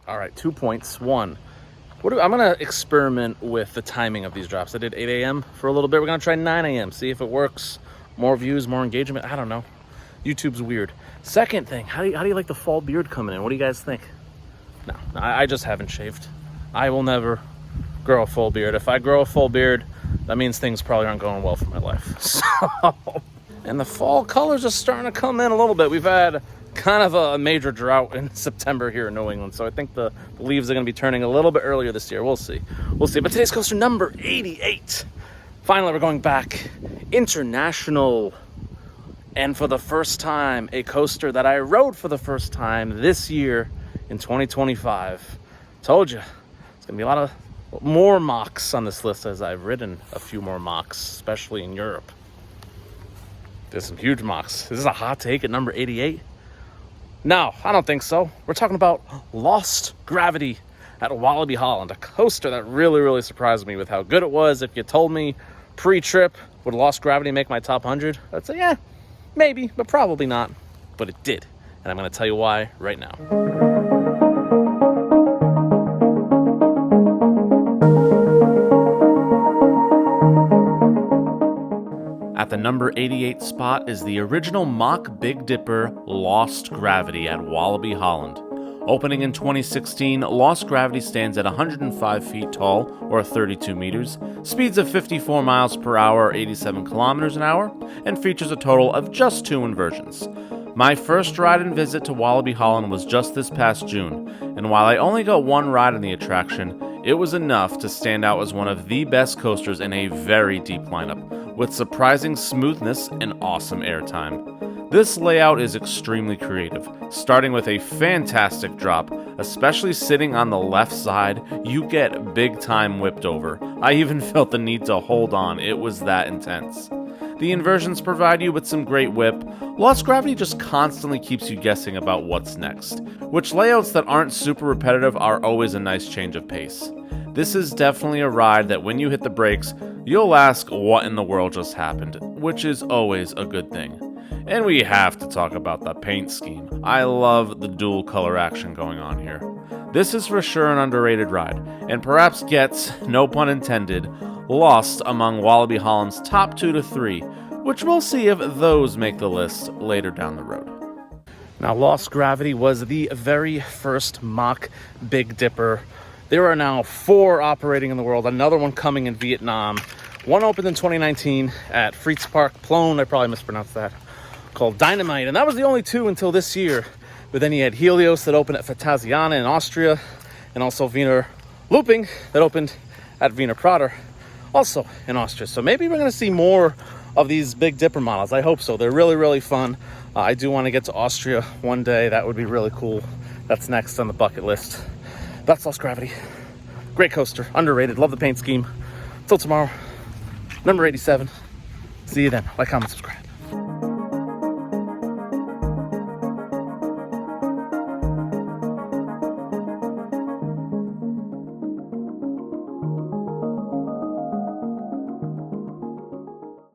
All right, 2 points. One, I'm going to experiment with the timing of these drops. I did 8 a.m. for a little bit. We're going to try 9 a.m., see if it works. More views, more engagement. I don't know. YouTube's weird. Second thing, how do you like the fall beard coming in? What do you guys think? No, I just haven't shaved. I will never grow a full beard. If I grow a full beard, that means things probably aren't going well for my life. So, and the fall colors are starting to come in a little bit. We've had kind of a major drought in September here in New England, so I think the leaves are going to be turning a little bit earlier this year. We'll see. But today's coaster number 88. Finally, we're going back international. And for the first time, a coaster that I rode for the first time this year in 2025. Told you, it's going to be a lot of more mocks on this list, as I've ridden a few more mocks, especially in Europe. There's some huge mocks. Is this a hot take at number 88? No, I don't think so. We're talking about Lost Gravity at Wallaby Holland, a coaster that really, really surprised me with how good it was. If you told me pre-trip, would Lost Gravity make my top 100? I'd say, yeah, maybe, but probably not. But it did, and I'm going to tell you why right now. At the number 88 spot is the original mock Big Dipper Lost Gravity at Wallaby Holland. Opening in 2016, Lost Gravity stands at 105 feet tall, or 32 meters, speeds of 54 miles per hour, or 87 kilometers an hour, and features a total of just 2 inversions. My first ride and visit to Wallaby Holland was just this past June, and while I only got one ride in the attraction, it was enough to stand out as one of the best coasters in a very deep lineup, with surprising smoothness and awesome airtime. This layout is extremely creative, starting with a fantastic drop. Especially sitting on the left side, you get big time whipped over. I even felt the need to hold on, it was that intense. The inversions provide you with some great whip. Lost Gravity just constantly keeps you guessing about what's next, which layouts that aren't super repetitive are always a nice change of pace. This is definitely a ride that when you hit the brakes, you'll ask what in the world just happened, which is always a good thing. And we have to talk about the paint scheme. I love the dual color action going on here. This is for sure an underrated ride, and perhaps gets, no pun intended, lost among Wallaby Holland's top 2 to 3, which we'll see if those make the list later down the road. Now, Lost Gravity was the very first mock Big Dipper. There are now 4 operating in the world, another one coming in Vietnam. One opened in 2019 at Fritz Park Plone, I probably mispronounced that, called Dynamite, and that was the only 2 until this year. But then you had Helios that opened at Phantasiana in Austria, and also Wiener Looping that opened at Wiener Prater, also in Austria. So maybe we're going to see more of these Big Dipper models. I hope so. They're really, really fun. I do want to get to Austria one day. That would be really cool. That's next on the bucket list. That's Lost Gravity. Great coaster, underrated. Love the paint scheme. Till tomorrow, number 87. See you then. Like, comment, subscribe.